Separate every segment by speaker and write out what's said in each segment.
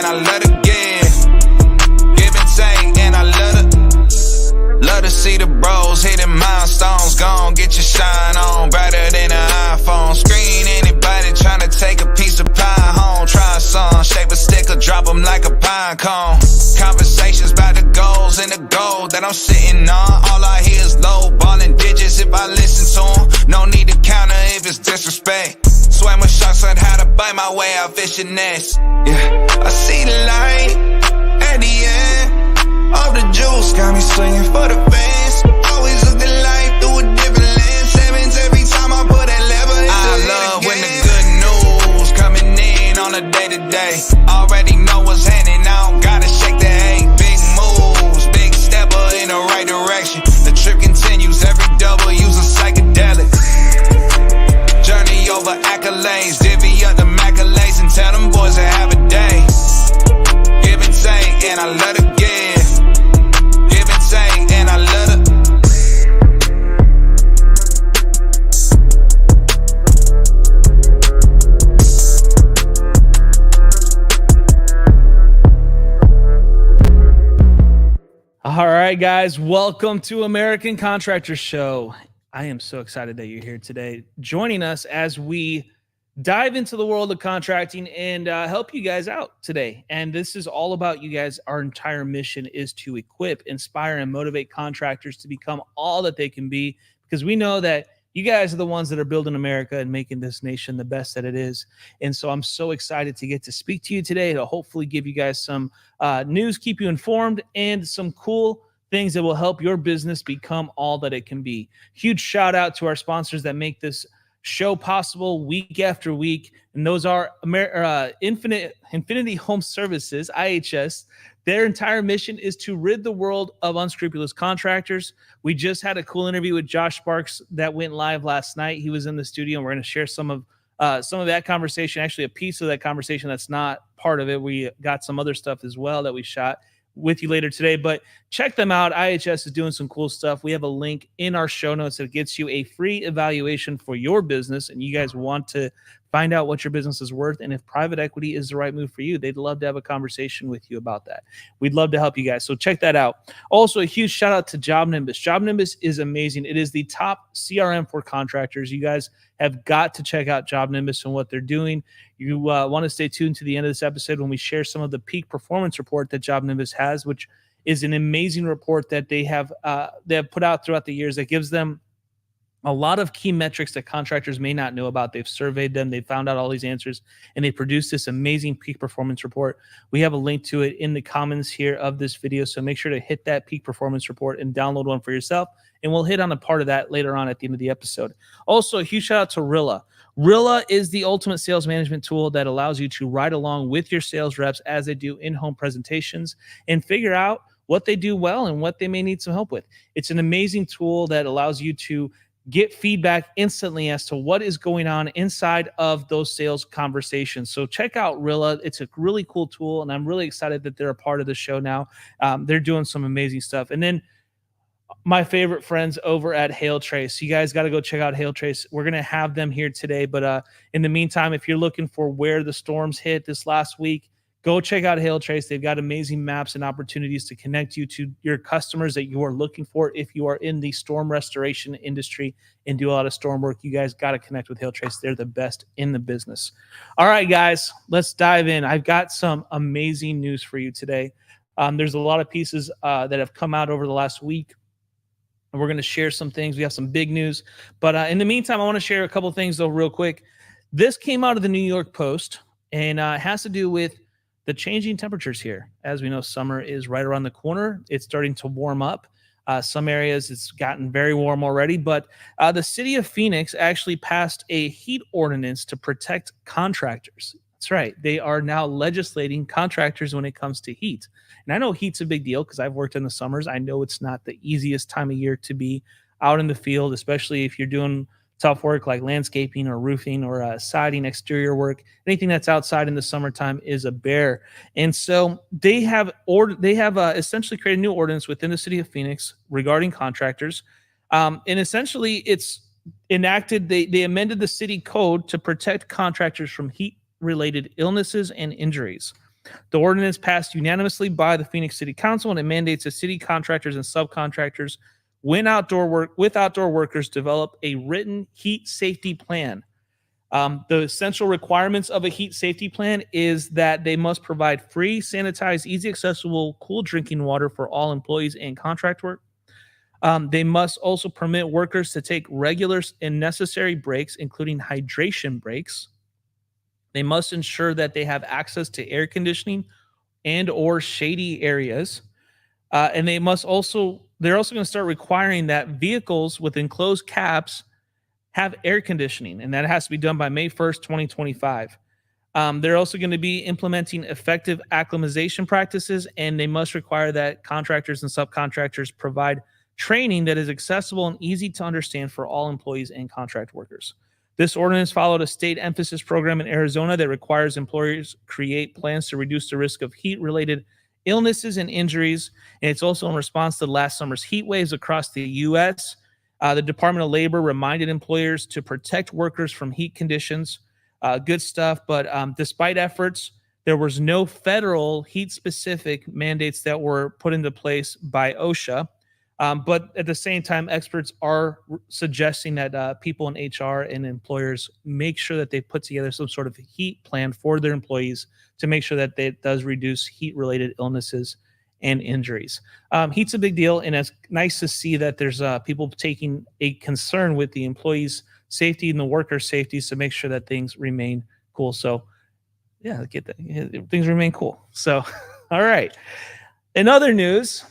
Speaker 1: and I love to give and take, and I love to see the bros hitting milestones. Gon' get your shine on, brighter than an iPhone screen. Anybody tryna take a piece of pie home, try some, shape a stick or drop them like a pine cone. Conversations about the goals and the gold that I'm sitting on. All I hear is low ballin' digits if I listen to them. No need to counter if it's disrespect. Swam with sharks on how to bite my way out fishing nets. Yeah, I see the light at the end of the juice, got me swinging for the fans. Always looking life through a different lens. Sevens every time I put that lever. I love when the good news coming in on a day-to-day. Already know what's happening, I don't gotta shake the hay. Big moves, big stepper in the right direction. The trip continues, every W's a psychedelic. Journey over accolades, divvy up the accolades and tell them boys to have a day. Give and take, and I love to give. Give and take, and I love to.
Speaker 2: All right, guys, welcome to American Contractor Show. I am so excited that you're here today, joining us as we dive into the world of contracting and help you guys out today. And this is all about you guys. Our entire mission is to equip, inspire, and motivate contractors to become all that they can be, because we know that you guys are the ones that are building America and making this nation the best that it is. And so I'm so excited to get to speak to you today to hopefully give you guys some news, keep you informed, and some cool things that will help your business become all that it can be. Huge shout out to our sponsors that make this show possible week after week, and those are Infinity Home Services, IHS. Their entire mission is to rid the world of unscrupulous contractors. We just had a cool interview with Josh Sparks that went live last night. He was in the studio, and we're going to share some of that conversation, actually a piece of that conversation that's not part of it. We got some other stuff as well that we shot with you later today, but check them out. IHS is doing some cool stuff. We have a link in our show notes that gets you a free evaluation for your business, and you guys want to find out what your business is worth and if private equity is the right move for you. They'd love to have a conversation with you about that. We'd love to help you guys, so check that out. Also, a huge shout out to Job Nimbus. Job Nimbus is amazing. It is the top CRM for contractors. You guys have got to check out Job Nimbus and what they're doing. You want to stay tuned to the end of this episode when we share some of the peak performance report that Job Nimbus has, which is an amazing report that they have put out throughout the years that gives them a lot of key metrics that contractors may not know about. They've surveyed them, they found out all these answers, and they produced this amazing peak performance report. We have a link to it in the comments here of this video, so make sure to hit that peak performance report and download one for yourself, and we'll hit on a part of that later on at the end of the episode. Also, a huge shout out to Rilla. Rilla is the ultimate sales management tool that allows you to ride along with your sales reps as they do in-home presentations and figure out what they do well and what they may need some help with. It's an amazing tool that allows you to get feedback instantly as to what is going on inside of those sales conversations. So check out Rilla. It's a really cool tool, and I'm really excited that they're a part of the show now. They're doing some amazing stuff. And then my favorite friends over at Hail Trace. You guys got to go check out Hail Trace. We're going to have them here today. But in the meantime, if you're looking for where the storms hit this last week, go check out Hail Trace. They've got amazing maps and opportunities to connect you to your customers that you are looking for. If you are in the storm restoration industry and do a lot of storm work, you guys got to connect with Hail Trace. They're the best in the business. All right, guys, let's dive in. I've got some amazing news for you today. There's a lot of pieces that have come out over the last week, and we're going to share some things. We have some big news. But in the meantime, I want to share a couple things, though, real quick. This came out of the New York Post, and it has to do with the changing temperatures here. As we know, summer is right around the corner. It's starting to warm up. Some areas it's gotten very warm already, but the city of Phoenix actually passed a heat ordinance to protect contractors. That's right. They are now legislating contractors when it comes to heat. And I know heat's a big deal because I've worked in the summers. I know it's not the easiest time of year to be out in the field, especially if you're doing tough work like landscaping or roofing or siding, exterior work. Anything that's outside in the summertime is a bear. And so they have essentially created a new ordinance within the city of Phoenix regarding contractors. And essentially it's enacted, they amended the city code to protect contractors from heat-related illnesses and injuries. The ordinance passed unanimously by the Phoenix City Council, and it mandates that city contractors and subcontractors, with outdoor workers, develop a written heat safety plan. The essential requirements of a heat safety plan is that they must provide free, sanitized, easy accessible, cool drinking water for all employees and contract work. They must also permit workers to take regular and necessary breaks, including hydration breaks. They must ensure that they have access to air conditioning and or shady areas. And they're also going to start requiring that vehicles with enclosed cabs have air conditioning, and that has to be done by May 1st, 2025. They're also going to be implementing effective acclimatization practices, and they must require that contractors and subcontractors provide training that is accessible and easy to understand for all employees and contract workers. This ordinance followed a state emphasis program in Arizona that requires employers create plans to reduce the risk of heat-related illnesses and injuries, and it's also in response to last summer's heat waves across the U.S. The Department of Labor reminded employers to protect workers from heat conditions. Good stuff, but despite efforts, there was no federal heat-specific mandates that were put into place by OSHA. But at the same time, experts are suggesting that people in HR and employers make sure that they put together some sort of heat plan for their employees to make sure that it does reduce heat-related illnesses and injuries. Heat's a big deal, and it's nice to see that there's people taking a concern with the employees' safety and the workers' safety to make sure that things remain cool. So, yeah, get that. Things remain cool. So, all right. In other news,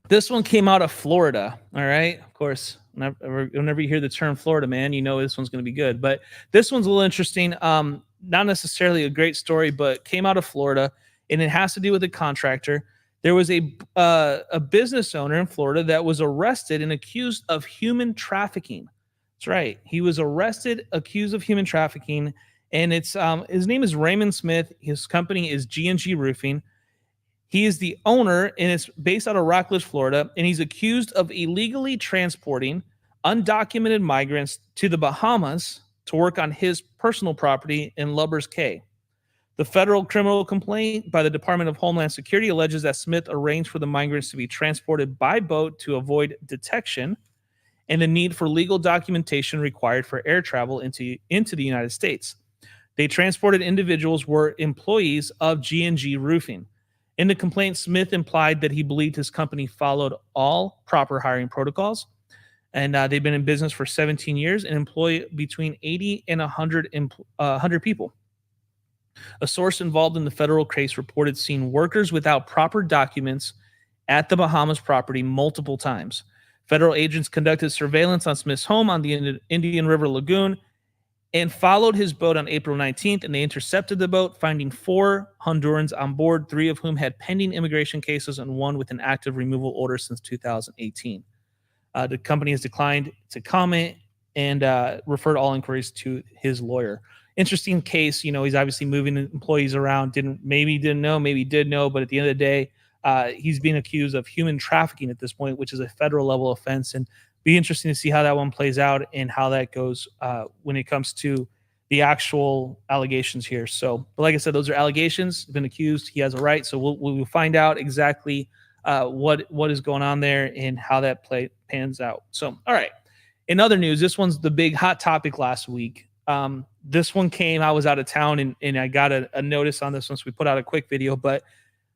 Speaker 2: this one came out of Florida. All right. Of course, whenever you hear the term Florida, man, you know this one's going to be good. But this one's a little interesting. Not necessarily a great story, but came out of Florida, and it has to do with a contractor. There was a business owner in Florida that was arrested and accused of human trafficking. That's right. He was arrested, accused of human trafficking, and it's his name is Raymond Smith. His company is G&G Roofing. He is the owner, and it's based out of Rockledge, Florida, and he's accused of illegally transporting undocumented migrants to the Bahamas to work on his personal property in Lubbers Cay. The federal criminal complaint by the Department of Homeland Security alleges that Smith arranged for the migrants to be transported by boat to avoid detection and the need for legal documentation required for air travel into the United States. They transported individuals were employees of G&G Roofing. In the complaint, Smith implied that he believed his company followed all proper hiring protocols, and they've been in business for 17 years and employ between 80 and 100 people. A source involved in the federal case reported seeing workers without proper documents at the Bahamas property multiple times. Federal agents conducted surveillance on Smith's home on the Indian River Lagoon and followed his boat on April 19th, and they intercepted the boat, finding 4 Hondurans on board, 3 of whom had pending immigration cases and 1 with an active removal order since 2018. The company has declined to comment and referred all inquiries to his lawyer. Interesting case. You know, he's obviously moving employees around. Maybe didn't know, maybe did know, but at the end of the day, he's being accused of human trafficking at this point, which is a federal level offense. And be interesting to see how that one plays out and how that goes when it comes to the actual allegations here. So, but like I said, those are allegations. He's been accused. He has a right. So we'll find out exactly what is going on there and how that pans out. So, all right. In other news, this one's the big hot topic last week. This one came, I was out of town and I got a notice on this one, so we put out a quick video, but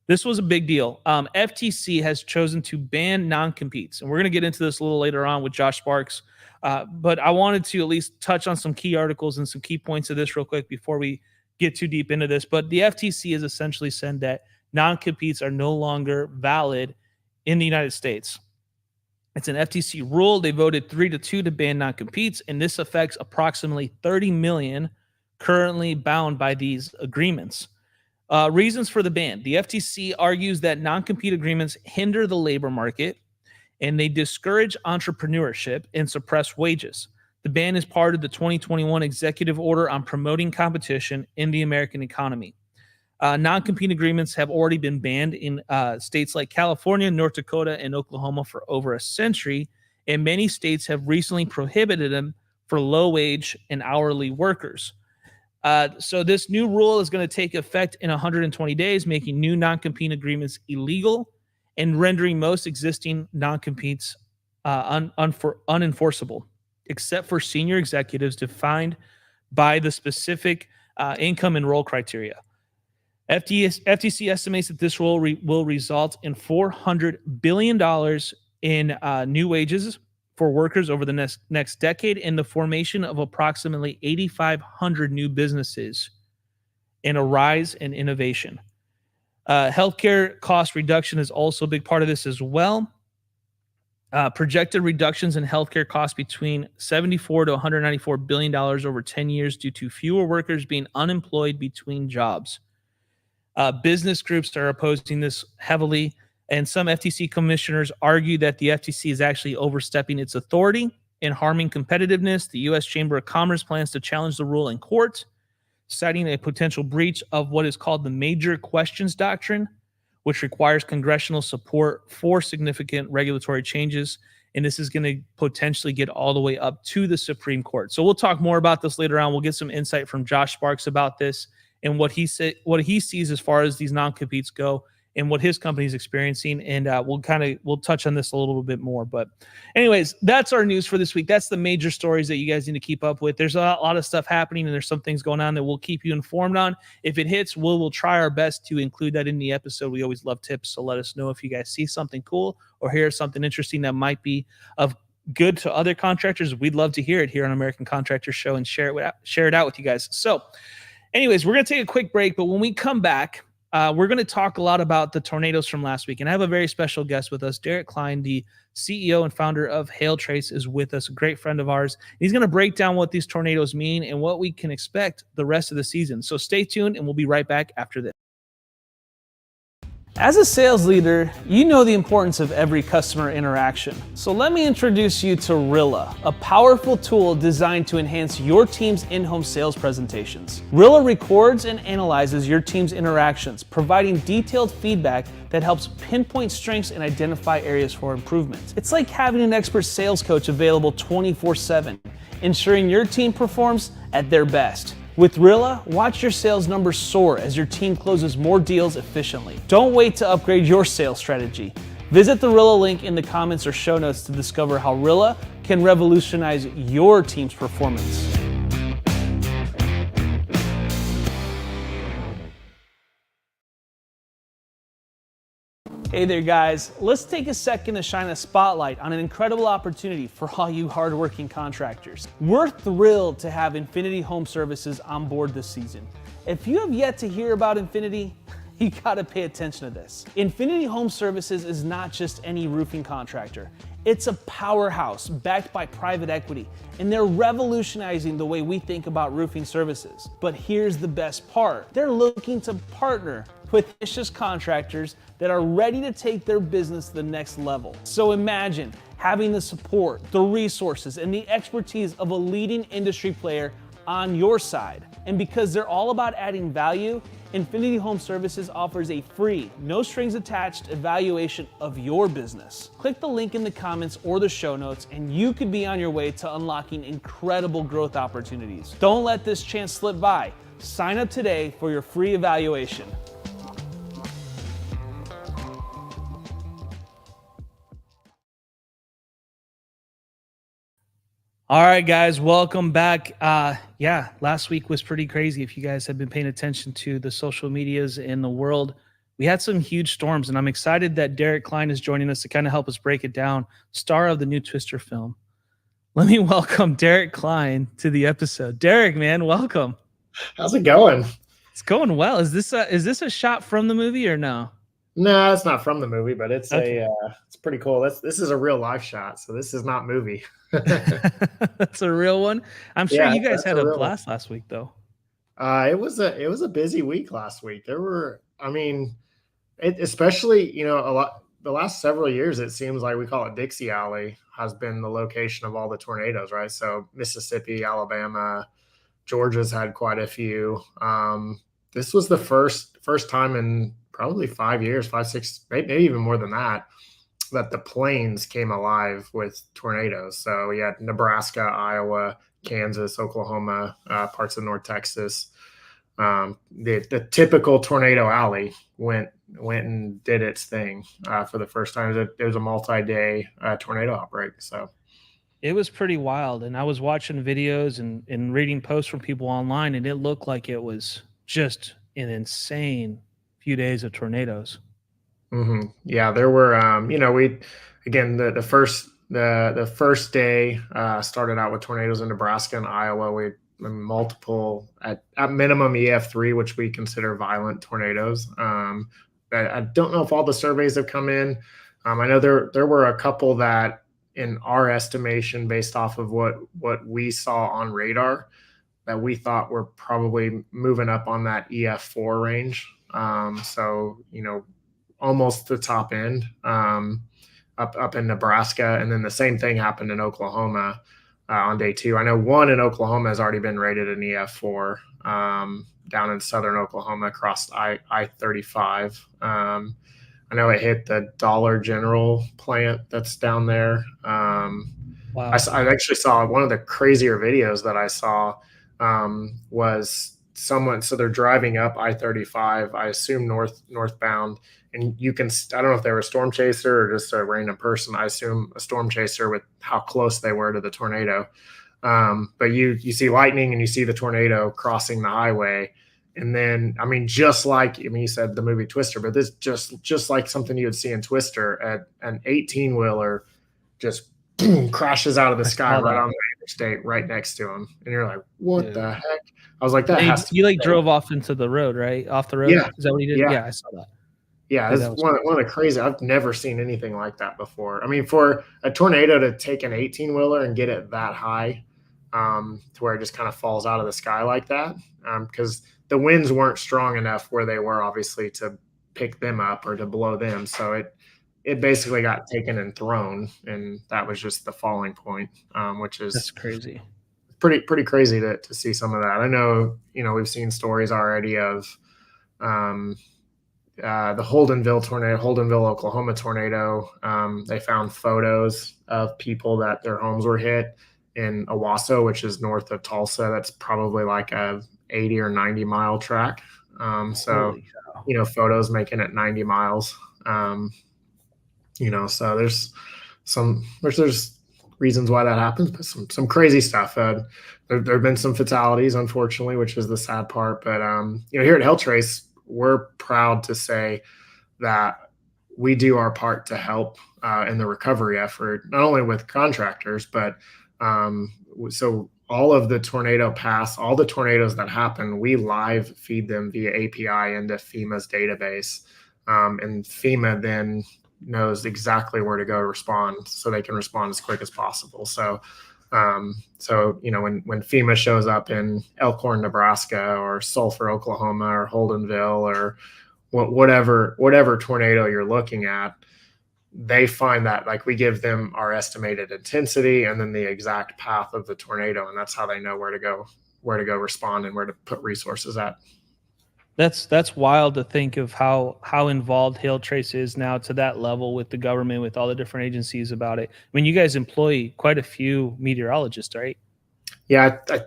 Speaker 2: this was a big deal. FTC has chosen to ban non-competes, and we're going to get into this a little later on with Josh Sparks, but I wanted to at least touch on some key articles and some key points of this real quick before we get too deep into this. But the FTC has essentially said that non-competes are no longer valid in the United States. It's an FTC rule. They voted 3-2 to ban non-competes, and this affects approximately 30 million currently bound by these agreements. Reasons for the ban. The FTC argues that non-compete agreements hinder the labor market, and they discourage entrepreneurship and suppress wages. The ban is part of the 2021 executive order on promoting competition in the American economy. Non-compete agreements have already been banned in states like California, North Dakota, and Oklahoma for over a century, and many states have recently prohibited them for low-wage and hourly workers. So this new rule is going to take effect in 120 days, making new non-compete agreements illegal and rendering most existing non-competes unenforceable, except for senior executives defined by the specific income and role criteria. FTC estimates that this rule will result in $400 billion in new wages for workers over the next decade and the formation of approximately 8,500 new businesses and a rise in innovation. Healthcare cost reduction is also a big part of this as well. Projected reductions in healthcare costs between $74 to $194 billion over 10 years due to fewer workers being unemployed between jobs. Business groups are opposing this heavily, and some FTC commissioners argue that the FTC is actually overstepping its authority and harming competitiveness. The U.S. Chamber of Commerce plans to challenge the rule in court, citing a potential breach of what is called the Major Questions Doctrine, which requires congressional support for significant regulatory changes. And this is going to potentially get all the way up to the Supreme Court. So we'll talk more about this later on. We'll get some insight from Josh Sparks about this and what he sees as far as these non-competes go and what his company is experiencing. And we'll touch on this a little bit more. But anyways, that's our news for this week. That's the major stories that you guys need to keep up with. There's a lot of stuff happening and there's some things going on that we'll keep you informed on. If it hits, we'll try our best to include that in the episode. We always love tips. So let us know if you guys see something cool or hear something interesting that might be of good to other contractors. We'd love to hear it here on American Contractor Show and share it out with you guys. So anyways, we're going to take a quick break, but when we come back, we're going to talk a lot about the tornadoes from last week. And I have a very special guest with us. Derek Klein, the CEO and founder of Hail Trace, is with us, a great friend of ours. He's going to break down what these tornadoes mean and what we can expect the rest of the season. So stay tuned, and we'll be right back after this. As a sales leader, you know the importance of every customer interaction. So let me introduce you to Rilla, a powerful tool designed to enhance your team's in-home sales presentations. Rilla records and analyzes your team's interactions, providing detailed feedback that helps pinpoint strengths and identify areas for improvement. It's like having an expert sales coach available 24/7, ensuring your team performs at their best. With Rilla, watch your sales numbers soar as your team closes more deals efficiently. Don't wait to upgrade your sales strategy. Visit the Rilla link in the comments or show notes to discover how Rilla can revolutionize your team's performance. Hey there, guys. Let's take a second to shine a spotlight on an incredible opportunity for all you hardworking contractors. We're thrilled to have Infinity Home Services on board this season. If you have yet to hear about Infinity, you gotta pay attention to this. Infinity Home Services is not just any roofing contractor. It's a powerhouse backed by private equity, and they're revolutionizing the way we think about roofing services. But here's the best part. They're looking to partner with ambitious contractors that are ready to take their business to the next level. So imagine having the support, the resources, and the expertise of a leading industry player on your side. And because they're all about adding value, Infinity Home Services offers a free, no strings attached evaluation of your business. Click the link in the comments or the show notes and you could be on your way to unlocking incredible growth opportunities. Don't let this chance slip by. Sign up today for your free evaluation. All right, guys, welcome back. Last week was pretty crazy. If you guys have been paying attention to the social medias in the world, we had some huge storms, and I'm excited that Derek Klein is joining us to kind of help us break it down, star of the new Twister film. Let me welcome Derek Klein to the episode. Derek, man, welcome.
Speaker 3: How's it going?
Speaker 2: It's going well. Is this a shot from the movie or no?
Speaker 3: No, it's not from the movie, but it's it's pretty cool. This is a real live shot, so this is not movie.
Speaker 2: That's a real one. I'm sure you guys had a blast last week, though.
Speaker 3: It was a busy week last week. There were, especially the last several years. It seems like we call it Dixie Alley has been the location of all the tornadoes, right? So Mississippi, Alabama, Georgia's had quite a few. This was the first time in probably 5 years, 5, 6, maybe even more than that the plains came alive with tornadoes. So we had Nebraska, Iowa, Kansas, Oklahoma, parts of North Texas. The typical tornado alley went and did its thing for the first time. It was a multi-day tornado outbreak. So
Speaker 2: it was pretty wild. And I was watching videos and reading posts from people online, and it looked like it was just an insane few days of tornadoes.
Speaker 3: Mm-hmm. Yeah, there were, the first day started out with tornadoes in Nebraska and Iowa. We multiple at minimum EF3, which we consider violent tornadoes. I don't know if all the surveys have come in. I know there were a couple that, in our estimation, based off of what we saw on radar, that we thought were probably moving up on that EF4 range. So almost the top end up in Nebraska, and then the same thing happened in Oklahoma on day 2. I know one in Oklahoma has already been rated an EF4 down in southern Oklahoma across I-35. I know it hit the Dollar General plant that's down there.
Speaker 2: Wow.
Speaker 3: I actually saw one of the crazier videos that I saw was someone. So they're driving up I-35, I assume northbound, and you can, I don't know if they were a storm chaser or just a random person. I assume a storm chaser with how close they were to the tornado. But you see lightning and you see the tornado crossing the highway. And then, you said the movie Twister, but this just like something you would see in Twister, at an 18-wheeler just boom, crashes out of the sky right on the interstate right next to him. And you're like, what the heck? I was like, that has to
Speaker 2: be drove off into the road, right? Off the road?
Speaker 3: Yeah.
Speaker 2: Is that what he did? Yeah, I saw that.
Speaker 3: Yeah, it's one of the crazy. I've never seen anything like that before. I mean, for a tornado to take an 18-wheeler and get it that high, to where it just kind of falls out of the sky like that, because the winds weren't strong enough where they were, obviously, to pick them up or to blow them. So it basically got taken and thrown, and that was just the falling point, which is
Speaker 2: that's crazy.
Speaker 3: Pretty crazy to see some of that. I know, we've seen stories already of the Holdenville, Oklahoma tornado. They found photos of people that their homes were hit in Owasso, which is north of Tulsa. That's probably like a 80 or 90 mile track. So photos making it 90 miles. So there's reasons why that happens, but some crazy stuff. There have been some fatalities, unfortunately, which is the sad part. But here at Hail Trace, we're proud to say that we do our part to help in the recovery effort, not only with contractors, but so all of the tornado paths, all the tornadoes that happen, we live feed them via API into FEMA's database. And FEMA then knows exactly where to go respond, so they can respond as quick as possible. So, when FEMA shows up in Elkhorn, Nebraska, or Sulphur, Oklahoma, or Holdenville, or whatever tornado you're looking at, they find that, like, we give them our estimated intensity and then the exact path of the tornado, and that's how they know where to go respond and where to put resources at.
Speaker 2: That's wild to think of how involved Hail Trace is now to that level with the government, with all the different agencies about it. I mean, you guys employ quite a few meteorologists, right?
Speaker 3: Yeah, I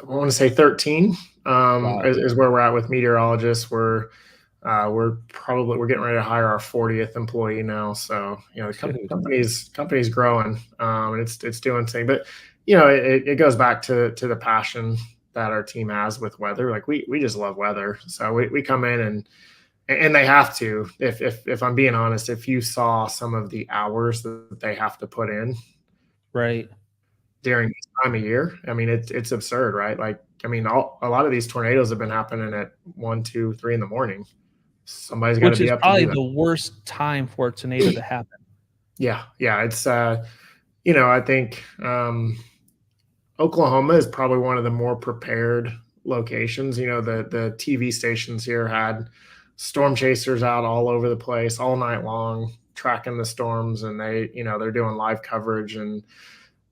Speaker 3: want to say 13 is where we're at with meteorologists. We're getting ready to hire our 40th employee now. So, the company's growing, and it's doing things, but it goes back to the passion that our team has with weather. Like we just love weather. So we come in and they have to, if I'm being honest, if you saw some of the hours that they have to put in
Speaker 2: right
Speaker 3: during this time of year, I mean, it's absurd, right? Like, I mean, a lot of these tornadoes have been happening at 1, 2, 3 in the morning. Somebody's got to be up.
Speaker 2: Which is probably the worst time for a tornado to happen. Yeah.
Speaker 3: It's, I think, Oklahoma is probably one of the more prepared locations. The TV stations here had storm chasers out all over the place all night long, tracking the storms, and they're doing live coverage, and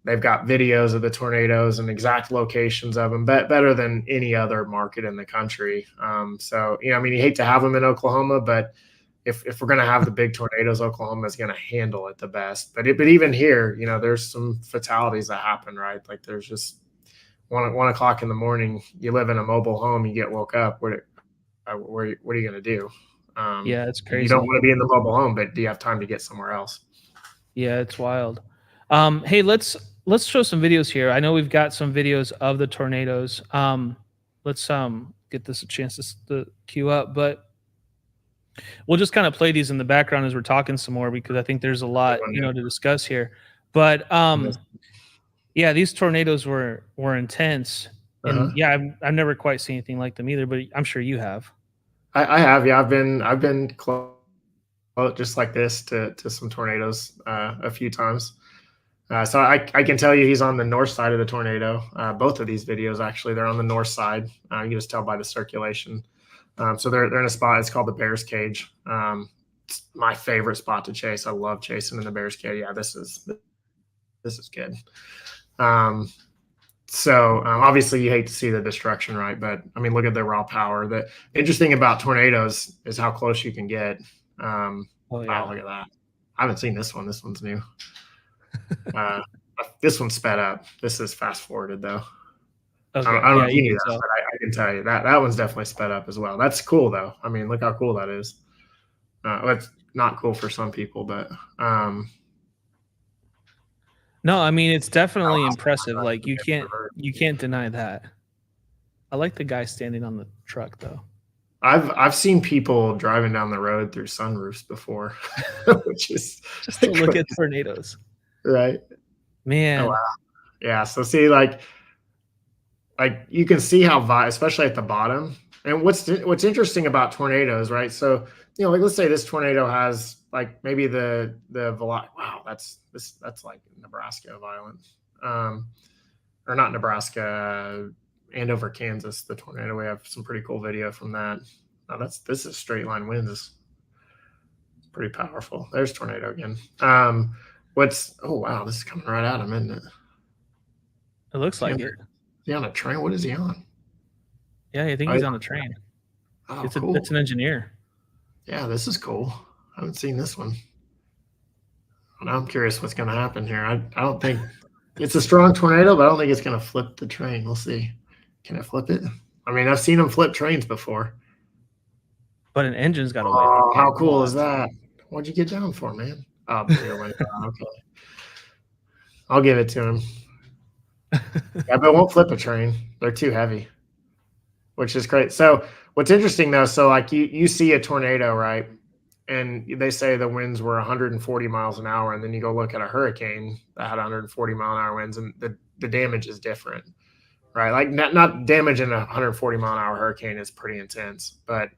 Speaker 3: they've got videos of the tornadoes and exact locations of them, better than any other market in the country. So, you hate to have them in Oklahoma, but if we're going to have the big tornadoes, Oklahoma is going to handle it the best. But even here, there's some fatalities that happen, right? Like there's just 1 o'clock in the morning, you live in a mobile home, you get woke up. What are you going to do?
Speaker 2: Yeah, it's
Speaker 3: You
Speaker 2: crazy.
Speaker 3: don't want to be in the mobile home, but do you have time to get somewhere else?
Speaker 2: Yeah, it's wild. Hey, let's show some videos here. I know we've got some videos of the tornadoes. Let's get this a chance to queue up, but we'll just kind of play these in the background as we're talking some more, because I think there's a lot, to discuss here. But yeah, these tornadoes were intense, and yeah, I've never quite seen anything like them either, but I'm sure you have.
Speaker 3: I have, yeah. I've been close, just like this, to some tornadoes a few times. So I can tell you he's on the north side of the tornado. Both of these videos, actually, they're on the north side. You can just tell by the circulation. So they're in a spot. It's called the Bear's Cage. It's my favorite spot to chase. I love chasing in the Bear's Cage. Yeah, this is good. So obviously you hate to see the destruction, right? But I mean, look at the raw power. The interesting about tornadoes is how close you can get. Wow, look at that. I haven't seen this one. This one's new. This one's sped up. This is fast forwarded though. Okay. I don't know if you knew that, but I can tell you that one's definitely sped up as well. That's cool though. I mean, look how cool that is. It's not cool for some people, but
Speaker 2: no, I mean, it's definitely impressive. Like you can't deny that. I like the guy standing on the truck though.
Speaker 3: I've seen people driving down the road through sunroofs before, which is
Speaker 2: just to look at tornadoes.
Speaker 3: Right.
Speaker 2: Man.
Speaker 3: Oh, wow. Yeah. So see, like you can see how, especially at the bottom. And what's interesting about tornadoes, right? So, like let's say this tornado has like maybe the wow, that's like Nebraska violent. Or not Nebraska, Andover, Kansas, the tornado. We have some pretty cool video from that. Now this is straight line winds. It's pretty powerful. There's tornado again. Oh wow, this is coming right at him, isn't it?
Speaker 2: It looks like it.
Speaker 3: Is he on a train? What is he on?
Speaker 2: Yeah, I think he's on a train.
Speaker 3: Oh, cool.
Speaker 2: It's an engineer.
Speaker 3: Yeah, this is cool. I haven't seen this one. Now I'm curious what's going to happen here. I don't think it's a strong tornado, but I don't think it's going to flip the train. We'll see. Can it flip it? I mean, I've seen them flip trains before.
Speaker 2: But an engine's got to wait.
Speaker 3: Oh, how cool is that? What'd you get down for, man? Oh, okay. I'll give it to him. Yeah, but it won't flip a train. They're too heavy, which is great. So what's interesting though, so like you see a tornado, right? And they say the winds were 140 miles an hour, and then you go look at a hurricane that had 140 mile an hour winds, and the damage is different, right? Like not damage in a 140 mile an hour hurricane is pretty intense, but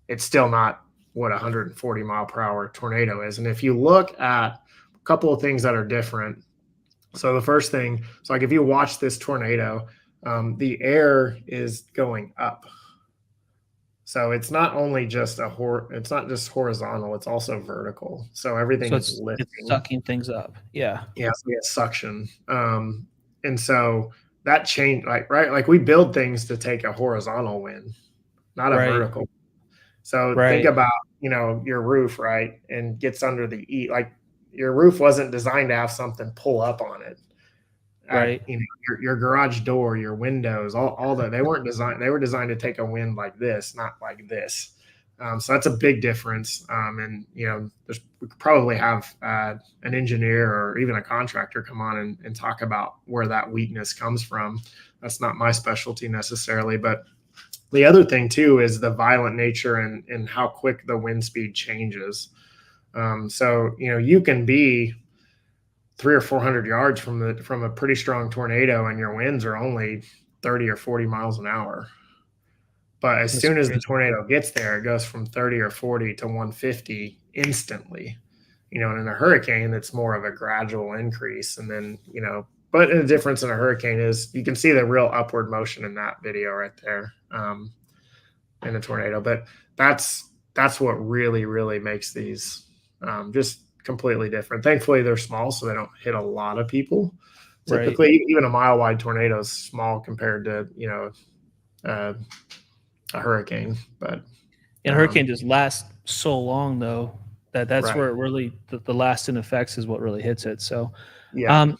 Speaker 3: it's still not what a 140 mile per hour tornado is. And if you look at a couple of things that are different, so the first thing, so like if you watch this tornado, the air is going up. So it's not only just it's not just horizontal, it's also vertical. So everything is lifting.
Speaker 2: It's sucking things up. Yeah.
Speaker 3: Yeah, so it's suction. And so that change, like we build things to take a horizontal wind, not a vertical. So think about, your roof, right? And gets under the like your roof wasn't designed to have something pull up on it.
Speaker 2: Right.
Speaker 3: Your garage door, your windows, all that, they weren't designed. They were designed to take a wind like this, not like this. So that's a big difference. And we could probably have an engineer or even a contractor come on and talk about where that weakness comes from. That's not my specialty necessarily, but the other thing too is the violent nature and how quick the wind speed changes. So you can be 300 or 400 yards from a pretty strong tornado, and your winds are only 30 or 40 miles an hour. But as soon as the tornado gets there, it goes from 30 or 40 to 150 instantly. And in a hurricane, it's more of a gradual increase. And then, but the difference in a hurricane is you can see the real upward motion in that video right there in a tornado. But that's what really, really makes these just completely different. Thankfully, they're small, so they don't hit a lot of people. Typically, even a mile-wide tornado is small compared to, a hurricane. But
Speaker 2: a hurricane just lasts so long, though, that's where it really the lasting effects is what really hits it. So,
Speaker 3: yeah.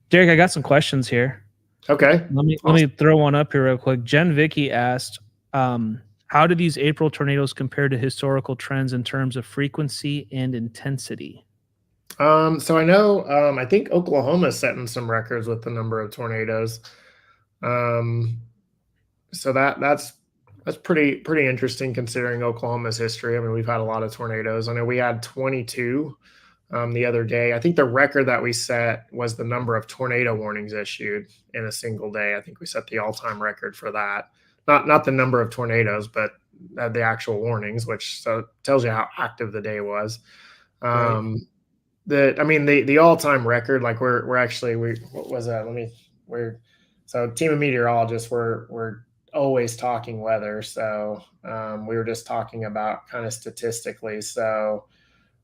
Speaker 2: Derek, I got some questions here.
Speaker 3: Okay.
Speaker 2: Let me throw one up here real quick. Jen Vicky asked, how do these April tornadoes compare to historical trends in terms of frequency and intensity?
Speaker 3: So I know, I think Oklahoma's setting some records with the number of tornadoes. Um, so that's pretty interesting considering Oklahoma's history. I mean, we've had a lot of tornadoes. I know we had 22 the other day. I think the record that we set was the number of tornado warnings issued in a single day. I think we set the all-time record for that. Not the number of tornadoes, but the actual warnings, which so tells you how active the day was. Um, the all-time record, like we're actually what was that? So team of meteorologists we're always talking weather. So we were just talking about kind of statistically. So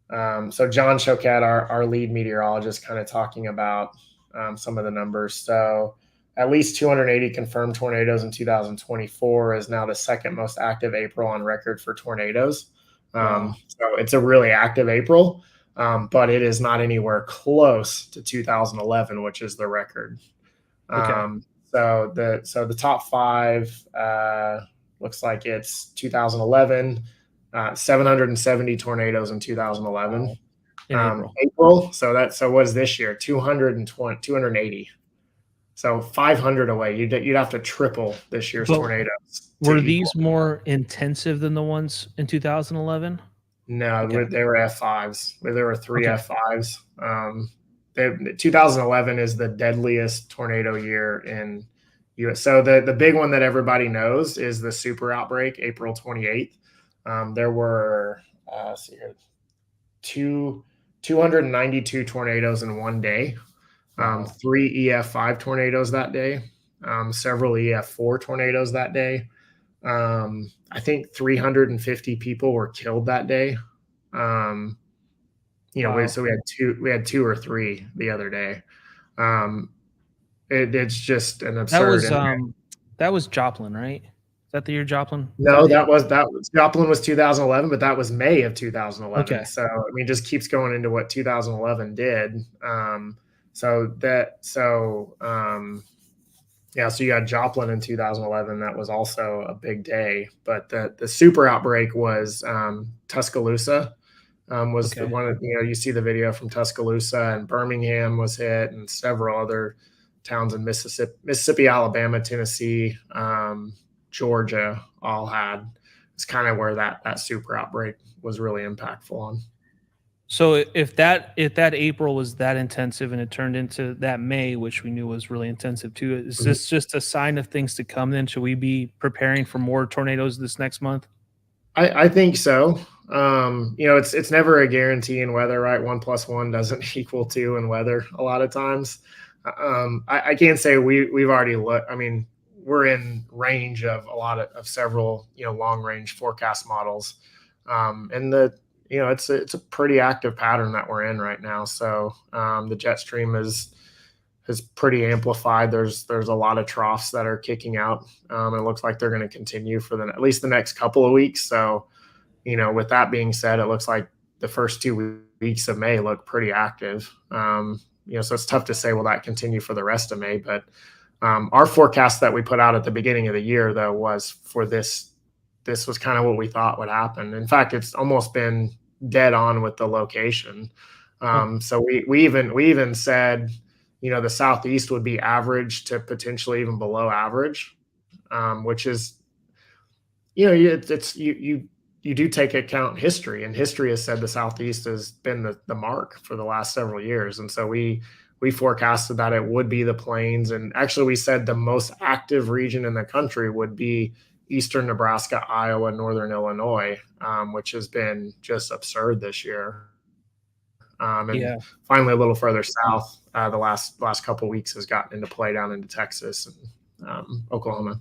Speaker 3: John Choquette, our lead meteorologist, kind of talking about some of the numbers. So at least 280 confirmed tornadoes in 2024 is now the second most active April on record for tornadoes.
Speaker 2: Wow.
Speaker 3: So it's a really active April, but it is not anywhere close to 2011, which is the record.
Speaker 2: Okay.
Speaker 3: So the top five looks like it's 2011. 770 tornadoes in 2011.
Speaker 2: Wow. In April.
Speaker 3: April. So what is this year? 280. So 500 away. You'd have to triple this year's tornadoes.
Speaker 2: Were these more intensive than the ones in 2011?
Speaker 3: No, they were F5s. There were three F5s. 2011 is the deadliest tornado year in US. So the big one that everybody knows is the super outbreak, April 28th. There were 292 tornadoes in one day, 3 EF5 tornadoes that day, several EF4 tornadoes that day. I think 350 people were killed that day. So we had two or three the other day. It's just an absurd.
Speaker 2: That was Joplin, right? Is that the year Joplin?
Speaker 3: No, that was Joplin was 2011, but that was May of 2011.
Speaker 2: Okay.
Speaker 3: So I mean, it just keeps going into what 2011 did. So you had Joplin in 2011. That was also a big day. But the super outbreak was Tuscaloosa. Was the one that, you see the video from Tuscaloosa, and Birmingham was hit, and several other towns in Mississippi, Alabama, Tennessee, Georgia all had. It's kind of where that super outbreak was really impactful on.
Speaker 2: So if that April was that intensive and it turned into that May, which we knew was really intensive too, is this just a sign of things to come then? Should we be preparing for more tornadoes this next month?
Speaker 3: I think so. It's never a guarantee in weather, right? 1 + 1 doesn't equal 2 in weather a lot of times. I can't say we've already looked. I mean, we're in range of several, long range forecast models. And it's a pretty active pattern that we're in right now. So the jet stream is pretty amplified. There's a lot of troughs that are kicking out. It looks like they're going to continue for at least the next couple of weeks. So, with that being said, it looks like the first 2 weeks of May look pretty active. So it's tough to say will that continue for the rest of May. But our forecast that we put out at the beginning of the year, though, was for this. This was kind of what we thought would happen. In fact, it's almost been dead on with the location. So we even said, the Southeast would be average to potentially even below average, which is, you do take account history, and history has said the Southeast has been the mark for the last several years. And so we forecasted that it would be the plains. And actually we said the most active region in the country would be eastern Nebraska, Iowa, northern Illinois, which has been just absurd this year. And finally, a little further south, the last couple of weeks has gotten into play down into Texas and Oklahoma.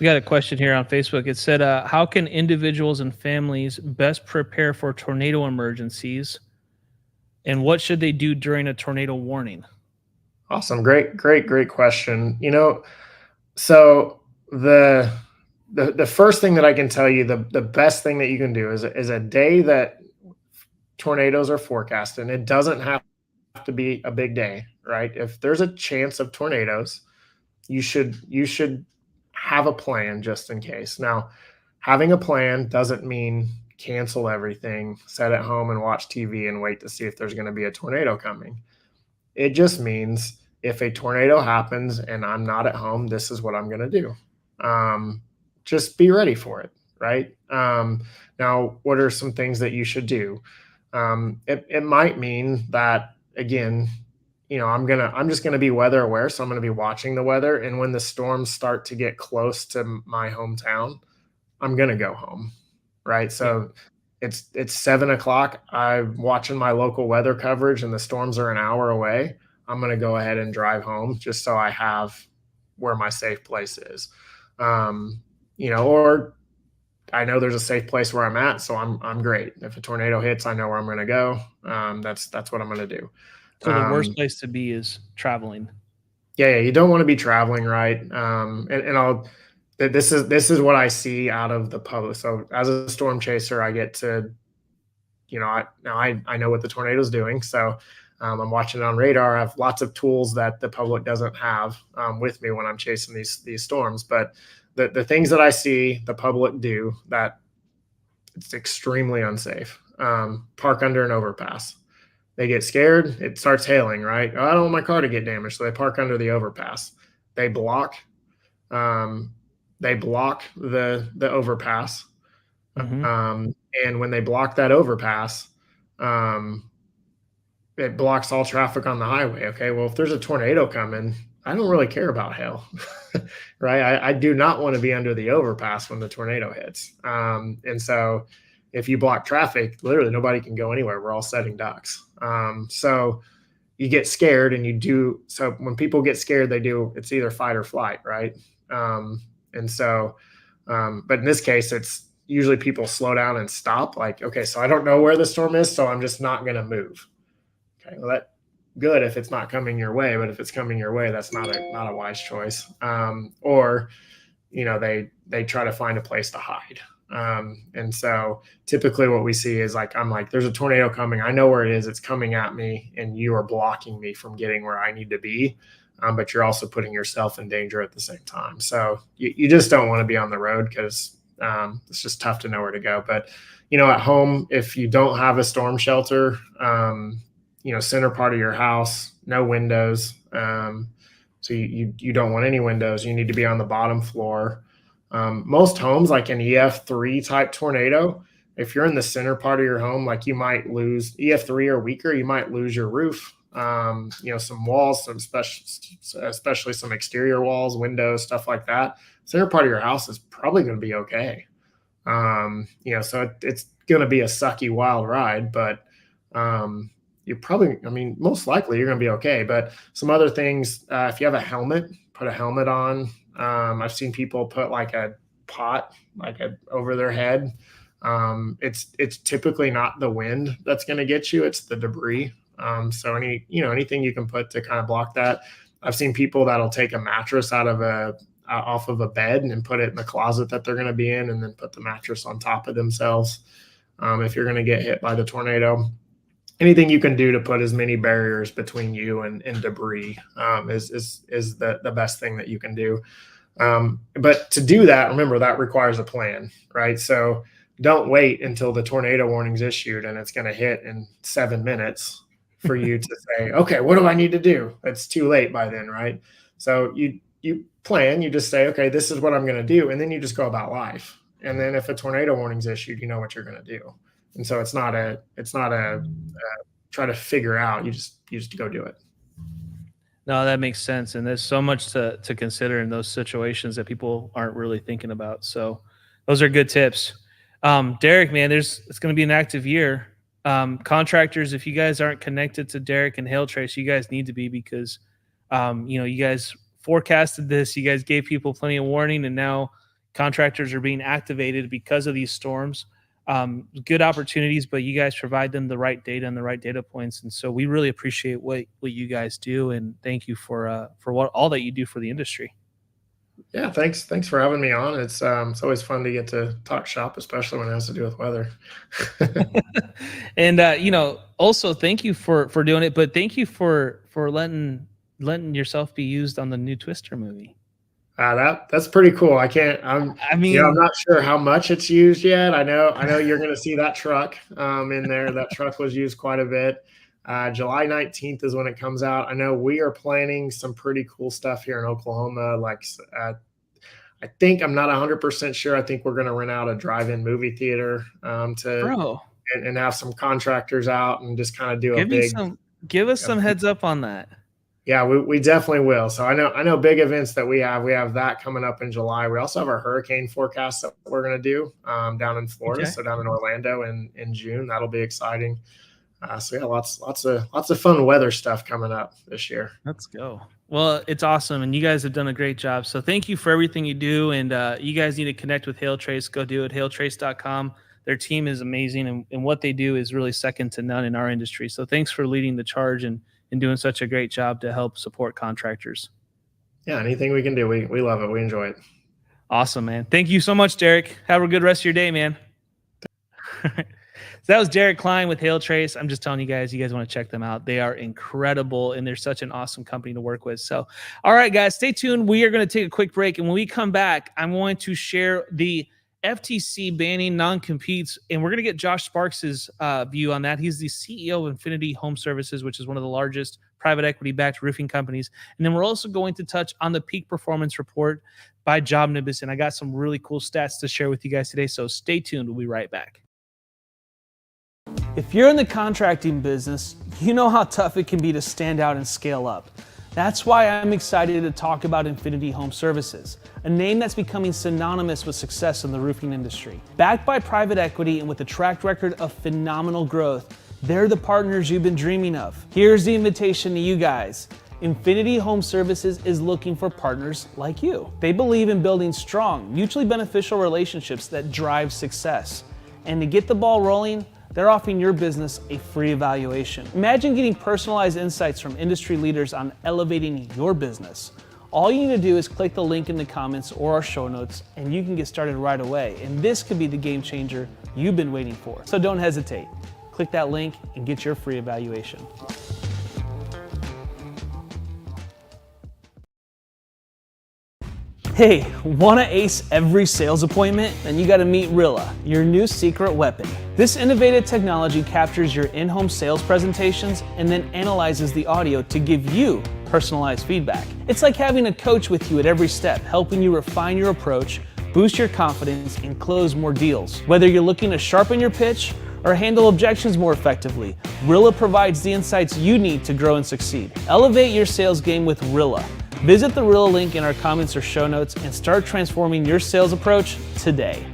Speaker 2: We got a question here on Facebook. It said, how can individuals and families best prepare for tornado emergencies, and what should they do during a tornado warning?
Speaker 3: Awesome. Great question. So the first thing that I can tell you, the best thing that you can do is a day that tornadoes are forecasted, and it doesn't have to be a big day, right? If there's a chance of tornadoes, you should have a plan just in case. Now, having a plan doesn't mean cancel everything, sit at home and watch TV and wait to see if there's going to be a tornado coming. It just means if a tornado happens and I'm not at home, this is what I'm going to do. Just be ready for it, right? Now, what are some things that you should do? It might mean that, again, I'm just gonna be weather aware, so I'm gonna be watching the weather. And when the storms start to get close to my hometown, I'm gonna go home, right? So it's 7 o'clock. I'm watching my local weather coverage, and the storms are an hour away. I'm gonna go ahead and drive home just so I have where my safe place is. Or I know there's a safe place where I'm at, so I'm great. If a tornado hits, I know where I'm gonna go. That's what I'm gonna do.
Speaker 2: So the worst place to be is traveling.
Speaker 3: Yeah, you don't want to be traveling, right? This is what I see out of the public. So as a storm chaser, I get to, I know what the tornado is doing. So I'm watching it on radar. I have lots of tools that the public doesn't have with me when I'm chasing these storms. But the things that I see the public do that it's extremely unsafe. Park under an overpass. They get scared. It starts hailing, right? Oh, I don't want my car to get damaged, so they park under the overpass. They block. They block the overpass.
Speaker 2: Mm-hmm.
Speaker 3: And when they block that overpass, it blocks all traffic on the highway. Okay, well, if there's a tornado coming, I don't really care about hail, right? I do not want to be under the overpass when the tornado hits. And so if you block traffic, literally nobody can go anywhere. We're all setting ducks. So you get scared and you do. So when people get scared, it's either fight or flight, right? But in this case, it's usually people slow down and stop. Like, okay, so I don't know where the storm is, so I'm just not going to move. Okay, well, that's good if it's not coming your way, but if it's coming your way, that's not a wise choice. Or they try to find a place to hide. And so typically what we see is I'm like, there's a tornado coming. I know where it is. It's coming at me and you are blocking me from getting where I need to be. But you're also putting yourself in danger at the same time. So you just don't want to be on the road because it's just tough to know where to go. But, at home, if you don't have a storm shelter, center part of your house, no windows. So you don't want any windows. You need to be on the bottom floor. Most homes, like an EF3 type tornado, if you're in the center part of your home, you might lose EF3 or weaker, you might lose your roof, some walls, especially some exterior walls, windows, stuff like that. Center part of your house is probably going to be okay. So it's going to be a sucky wild ride, but most likely you're going to be okay. But some other things, if you have a helmet, put a helmet on. I've seen people put a pot over their head. It's typically not the wind that's going to get you; it's the debris. So anything you can put to kind of block that. I've seen people that'll take a mattress off of a bed and put it in the closet that they're going to be in, and then put the mattress on top of themselves. If you're going to get hit by the tornado. Anything you can do to put as many barriers between you and debris is the best thing that you can do. But to do that, remember, that requires a plan, right? So don't wait until the tornado warning's issued and it's going to hit in 7 minutes for you to say, okay, what do I need to do? It's too late by then, right? So you plan, you just say, okay, this is what I'm going to do. And then you just go about life. And then if a tornado warning's issued, you know what you're going to do. And so it's not a try to figure out. You just go do it.
Speaker 2: No, that makes sense. And there's so much to consider in those situations that people aren't really thinking about. So those are good tips. Derek, man, it's going to be an active year. Contractors, if you guys aren't connected to Derek and Hail Trace, you guys need to be, because, you guys forecasted this, you guys gave people plenty of warning, and now contractors are being activated because of these storms. Good opportunities, but you guys provide them the right data and the right data points. And so we really appreciate what you guys do. And thank you for all that you do for the industry.
Speaker 3: Yeah. Thanks for having me on. It's always fun to get to talk shop, especially when it has to do with weather.
Speaker 2: And, also thank you for doing it, but thank you for letting letting yourself be used on the new Twister movie.
Speaker 3: That's pretty cool. I'm
Speaker 2: I mean,
Speaker 3: I'm not sure how much it's used yet. I know you're going to see that truck in there. That truck was used quite a bit. July 19th is when it comes out. I know we are planning some pretty cool stuff here in Oklahoma. Like, I think I'm not 100% sure. I think we're going to rent out a drive-in movie theater and have some contractors out and just kind of do
Speaker 2: give us some heads up on that.
Speaker 3: Yeah, we definitely will. So I know big events that we have that coming up in July. We also have our hurricane forecast that we're going to do down in Florida. Okay. So down in Orlando in June, that'll be exciting. So yeah, lots of fun weather stuff coming up this year.
Speaker 2: Let's go. Well, it's awesome, and you guys have done a great job. So thank you for everything you do, and you guys need to connect with HailTrace. Go do it, hailtrace.com. Their team is amazing, and what they do is really second to none in our industry. So thanks for leading the charge and doing such a great job to help support contractors.
Speaker 3: Yeah, anything we can do, we love it. We enjoy it.
Speaker 2: Awesome, man. Thank you so much, Derek. Have a good rest of your day, man. So that was Derek Klein with HailTrace. I'm just telling you guys want to check them out. They are incredible, and they're such an awesome company to work with. So, all right, guys, stay tuned. We are going to take a quick break, and when we come back, I'm going to share the FTC banning non-competes, and we're going to get Josh Sparks' view on that. He's the CEO of Infinity Home Services, which is one of the largest private equity-backed roofing companies. And then we're also going to touch on the peak performance report by JobNibus, and I got some really cool stats to share with you guys today, so stay tuned. We'll be right back. If you're in the contracting business, you know how tough it can be to stand out and scale up. That's why I'm excited to talk about Infinity Home Services, a name that's becoming synonymous with success in the roofing industry. Backed by private equity and with a track record of phenomenal growth, they're the partners you've been dreaming of. Here's the invitation to you guys. Infinity Home Services is looking for partners like you. They believe in building strong, mutually beneficial relationships that drive success. And to get the ball rolling, they're offering your business a free evaluation. Imagine getting personalized insights from industry leaders on elevating your business. All you need to do is click the link in the comments or our show notes, and you can get started right away. And this could be the game changer you've been waiting for. So don't hesitate. Click that link and get your free evaluation. Hey, wanna ace every sales appointment? Then you gotta meet Rilla, your new secret weapon. This innovative technology captures your in-home sales presentations and then analyzes the audio to give you personalized feedback. It's like having a coach with you at every step, helping you refine your approach, boost your confidence, and close more deals. Whether you're looking to sharpen your pitch or handle objections more effectively, Rilla provides the insights you need to grow and succeed. Elevate your sales game with Rilla. Visit the Rilla link in our comments or show notes and start transforming your sales approach today.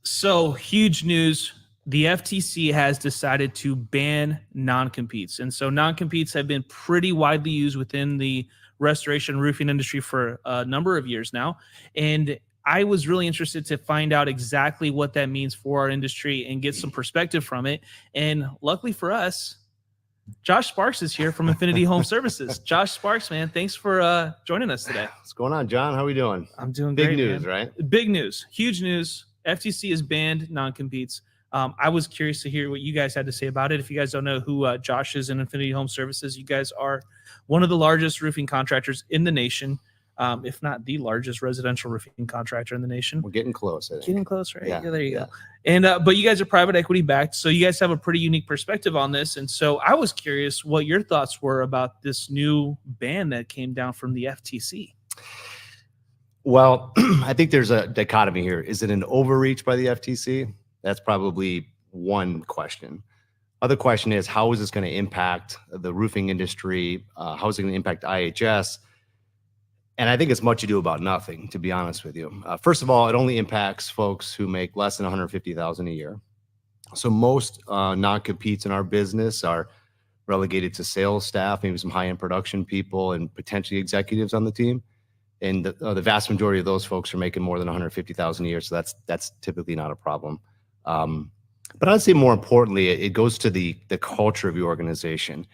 Speaker 2: So, huge news. The FTC has decided to ban non-competes. And so non-competes have been pretty widely used within the restoration roofing industry for a number of years now. And I was really interested to find out exactly what that means for our industry and get some perspective from it. And luckily for us, Josh Sparks is here from Infinity Home Services. Josh Sparks, man, thanks for joining us today.
Speaker 4: What's going on, John? How are we doing?
Speaker 2: I'm doing great.
Speaker 4: Big news,
Speaker 2: man.
Speaker 4: Right?
Speaker 2: Big news. Huge news. FTC has banned non-competes. I was curious to hear what you guys had to say about it. If you guys don't know who Josh is in Infinity Home Services, you guys are one of the largest roofing contractors in the nation. If not the largest residential roofing contractor in the nation.
Speaker 4: We're getting close. I think.
Speaker 2: Getting close, right?
Speaker 4: Yeah,
Speaker 2: there you go. And but you guys are private equity backed, so you guys have a pretty unique perspective on this. And so I was curious what your thoughts were about this new ban that came down from the FTC.
Speaker 4: Well, I think there's a dichotomy here. Is it an overreach by the FTC? That's probably one question. Other question is, how is this going to impact the roofing industry? How is it going to impact IHS? And I think it's much ado about nothing, to be honest with you. First of all, it only impacts folks who make less than $150,000 a year. So most non-competes in our business are relegated to sales staff, maybe some high-end production people, and potentially executives on the team. And the vast majority of those folks are making more than $150,000 a year, so that's typically not a problem. But I'd say more importantly, it goes to the culture of your organization.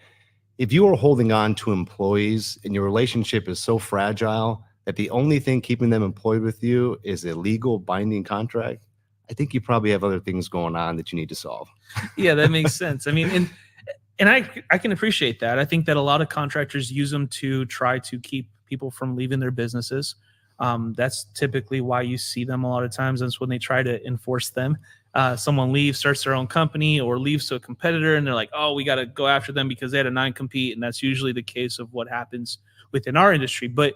Speaker 4: If you are holding on to employees and your relationship is so fragile that the only thing keeping them employed with you is a legal binding contract, I think you probably have other things going on that you need to solve.
Speaker 2: Yeah, that makes sense. I mean, and I can appreciate that. I think that a lot of contractors use them to try to keep people from leaving their businesses. That's typically why you see them a lot of times. That's when they try to enforce them. Someone leaves, starts their own company, or leaves to a competitor, and they're like, oh, we got to go after them because they had a non-compete. And that's usually the case of what happens within our industry. But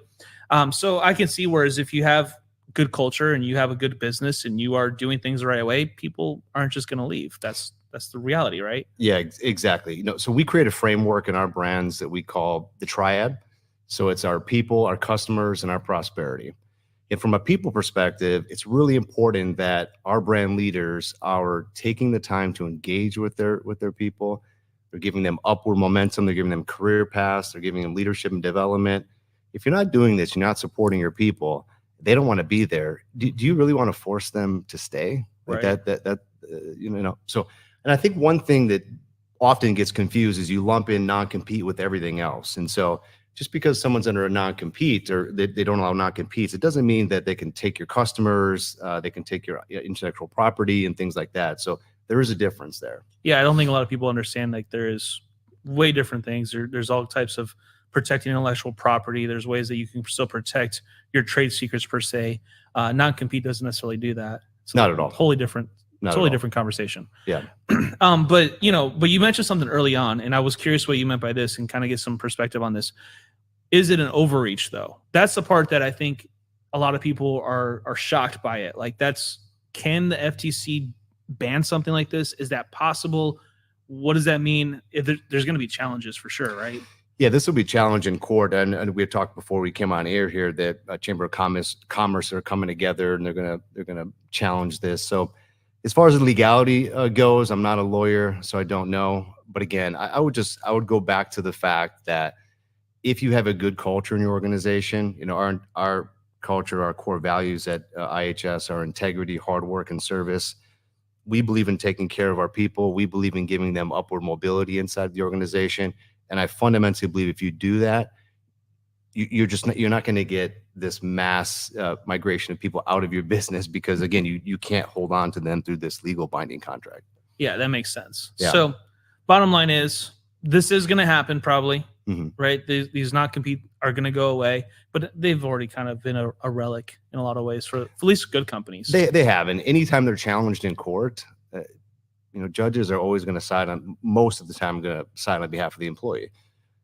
Speaker 2: so I can see, whereas if you have good culture and you have a good business and you are doing things the right way, people aren't just going to leave. That's the reality, right?
Speaker 4: Yeah, exactly. So we create a framework in our brands that we call the triad. So it's our people, our customers, and our prosperity. And from a people perspective, it's really important that our brand leaders are taking the time to engage with their people. They're giving them upward momentum. They're giving them career paths. They're giving them leadership and development. If you're not doing this, you're not supporting your people. They don't want to be there. Do you really want to force them to stay? Like
Speaker 2: Right.
Speaker 4: So, and I think one thing that often gets confused is you lump in non-compete with everything else. And so just because someone's under a non-compete or they don't allow non-competes, it doesn't mean that they can take your customers, they can take your intellectual property and things like that. So there is a difference there.
Speaker 2: Yeah, I don't think a lot of people understand, like, there is way different things. There's all types of protecting intellectual property. There's ways that you can still protect your trade secrets per se. Non-compete doesn't necessarily do that. It's
Speaker 4: Not at all.
Speaker 2: Totally different.
Speaker 4: Not at
Speaker 2: Totally
Speaker 4: all.
Speaker 2: different conversation.
Speaker 4: Yeah.
Speaker 2: But you mentioned something early on, and I was curious what you meant by this and kind of get some perspective on this. Is it an overreach though? That's the part that I think a lot of people are shocked by it. Like, can the FTC ban something like this? Is that possible? What does that mean? There's going to be challenges for sure, right?
Speaker 4: Yeah, this will be challenged in court. And we had talked before we came on air here that Chamber of Commerce are coming together and they're gonna challenge this. So as far as the legality goes, I'm not a lawyer, so I don't know. But again, I would go back to the fact that if you have a good culture in your organization, our culture, our core values at IHS are integrity, hard work, and service. We believe in taking care of our people. We believe in giving them upward mobility inside the organization. And I fundamentally believe if you do that, you're not going to get this mass migration of people out of your business because, again, you can't hold on to them through this legal binding contract.
Speaker 2: Yeah, that makes sense.
Speaker 4: Yeah.
Speaker 2: So bottom line is this is going to happen probably, right? These non-compete are going to go away, but they've already kind of been a relic in a lot of ways for at least good companies.
Speaker 4: They have. And anytime they're challenged in court, judges are always going to most of the time, going to side on behalf of the employee.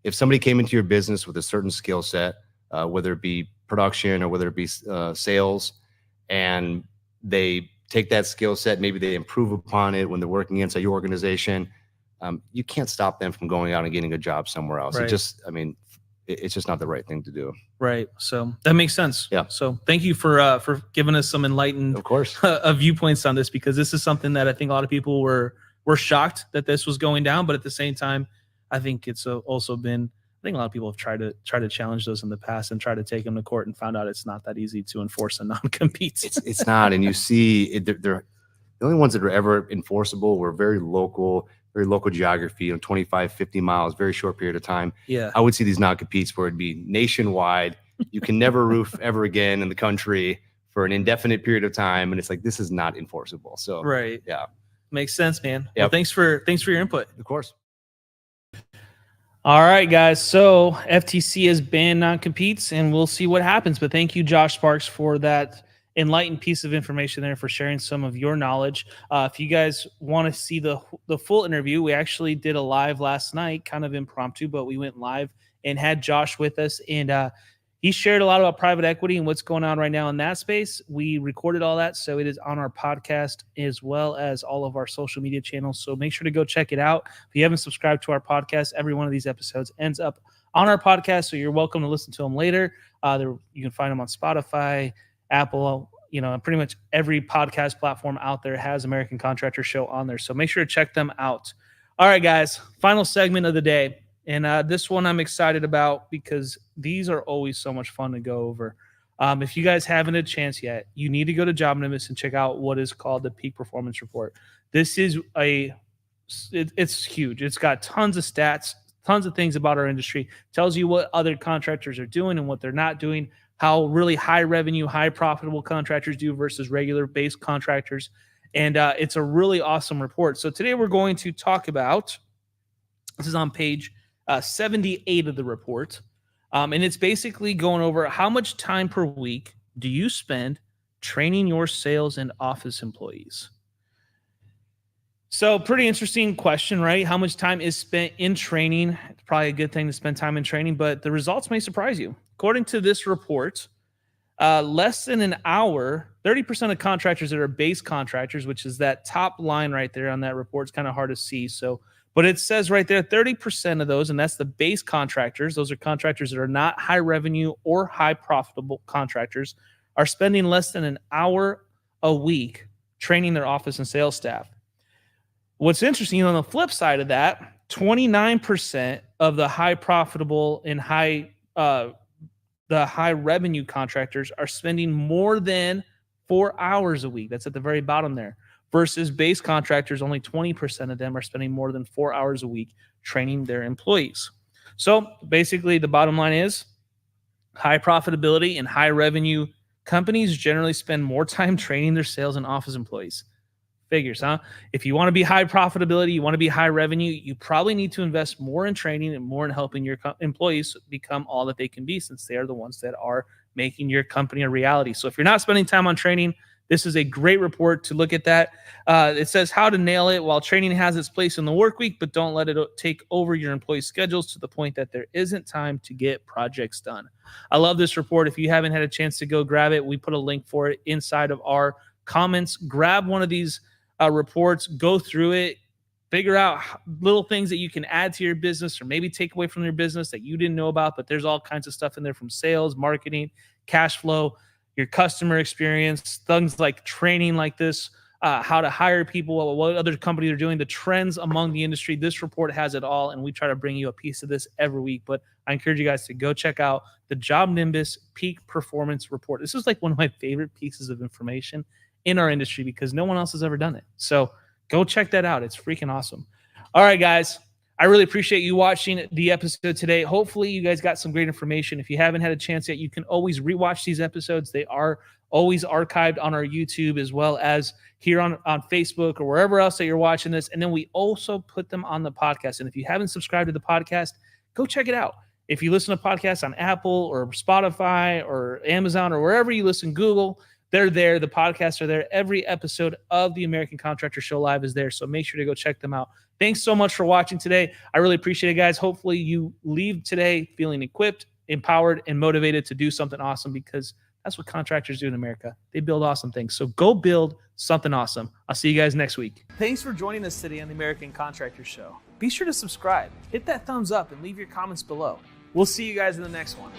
Speaker 4: If somebody came into your business with a certain skill set, whether it be production or whether it be sales, and they take that skill set, maybe they improve upon it when they're working inside your organization, you can't stop them from going out and getting a job somewhere else.
Speaker 2: Right.
Speaker 4: It's just not the right thing to do.
Speaker 2: Right. So that makes sense.
Speaker 4: Yeah.
Speaker 2: So thank you for giving us some enlightened,
Speaker 4: of course,
Speaker 2: viewpoints on this, because this is something that I think a lot of people were shocked that this was going down. But at the same time, I think it's also been, I think a lot of people have tried to challenge those in the past and try to take them to court and found out it's not that easy to enforce a non-compete.
Speaker 4: It's not. And you see, they're the only ones that are ever enforceable were very local geography, 25, 50 miles, very short period of time.
Speaker 2: Yeah.
Speaker 4: I would see these non-competes where it'd be nationwide. You can never roof ever again in the country for an indefinite period of time. And it's like, this is not enforceable. So,
Speaker 2: right.
Speaker 4: Yeah.
Speaker 2: Makes sense, man.
Speaker 4: Yep.
Speaker 2: Well, thanks for your input.
Speaker 4: Of course.
Speaker 2: All right, guys. So FTC has banned non-competes, and we'll see what happens. But thank you, Josh Sparks, for that enlightened piece of information there, for sharing some of your knowledge. If you guys want to see the full interview, we actually did a live last night, kind of impromptu, but we went live and had Josh with us, and he shared a lot about private equity and what's going on right now in that space. We recorded all that, so it is on our podcast as well as all of our social media channels. So make sure to go check it out. If you haven't subscribed to our podcast, every one of these episodes ends up on our podcast, so you're welcome to listen to them later. You can find them on Spotify, Apple, pretty much every podcast platform out there has American Contractor Show on there. So make sure to check them out. All right, guys, final segment of the day. And this one I'm excited about because these are always so much fun to go over. If you guys haven't had a chance yet, you need to go to JobNimbus and check out what is called the Peak Performance Report. This is it's huge. It's got tons of stats, tons of things about our industry. Tells you what other contractors are doing and what they're not doing, how really high revenue, high profitable contractors do versus regular base contractors. And it's a really awesome report. So today we're going to talk about, this is on page 78 of the report. And it's basically going over how much time per week do you spend training your sales and office employees? So pretty interesting question, right? How much time is spent in training? It's probably a good thing to spend time in training, but the results may surprise you. According to this report, less than an hour, 30% of contractors that are base contractors, which is that top line right there on that report, it's kind of hard to see. So, but it says right there, 30% of those, and that's the base contractors, those are contractors that are not high revenue or high profitable contractors, are spending less than an hour a week training their office and sales staff. What's interesting, on the flip side of that, 29% of the high profitable and the high revenue contractors are spending more than 4 hours a week. That's at the very bottom there. Versus base contractors, only 20% of them are spending more than 4 hours a week training their employees. So basically, the bottom line is high profitability and high revenue companies generally spend more time training their sales and office employees. Figures, huh? If you want to be high profitability, you want to be high revenue, you probably need to invest more in training and more in helping your employees become all that they can be, since they are the ones that are making your company a reality. So if you're not spending time on training, this is a great report to look at that. It says how to nail it. While training has its place in the work week, but don't let it take over your employees' schedules to the point that there isn't time to get projects done. I love this report. If you haven't had a chance to go grab it, we put a link for it inside of our comments. Grab one of these reports, go through it, figure out little things that you can add to your business or maybe take away from your business that you didn't know about. But there's all kinds of stuff in there, from sales, marketing, cash flow, your customer experience, things like training like this, how to hire people, what other companies are doing, the trends among the industry. This report has it all, and we try to bring you a piece of this every week. But I encourage you guys to go check out the Job Nimbus Peak Performance Report. This is like one of my favorite pieces of information in our industry because no one else has ever done it. So go check that out. It's freaking awesome. All right, guys. I really appreciate you watching the episode today. Hopefully you guys got some great information. If you haven't had a chance yet, you can always rewatch these episodes. They are always archived on our YouTube as well as here on Facebook or wherever else that you're watching this. And then we also put them on the podcast. And if you haven't subscribed to the podcast, go check it out. If you listen to podcasts on Apple or Spotify or Amazon or wherever you listen, Google, they're there. The podcasts are there. Every episode of the American Contractor Show Live is there. So make sure to go check them out. Thanks so much for watching today. I really appreciate it, guys. Hopefully you leave today feeling equipped, empowered, and motivated to do something awesome, because that's what contractors do in America. They build awesome things. So go build something awesome. I'll see you guys next week. Thanks for joining us today on the American Contractor Show. Be sure to subscribe, hit that thumbs up, and leave your comments below. We'll see you guys in the next one.